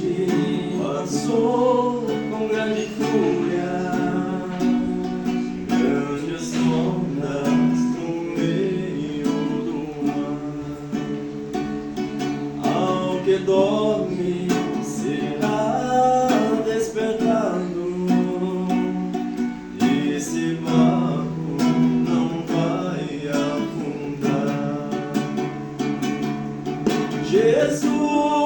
noite passou com grande fúria, grandes ondas no meio do mar. Ao que dorme será despertado, esse barco não vai afundar. Jesus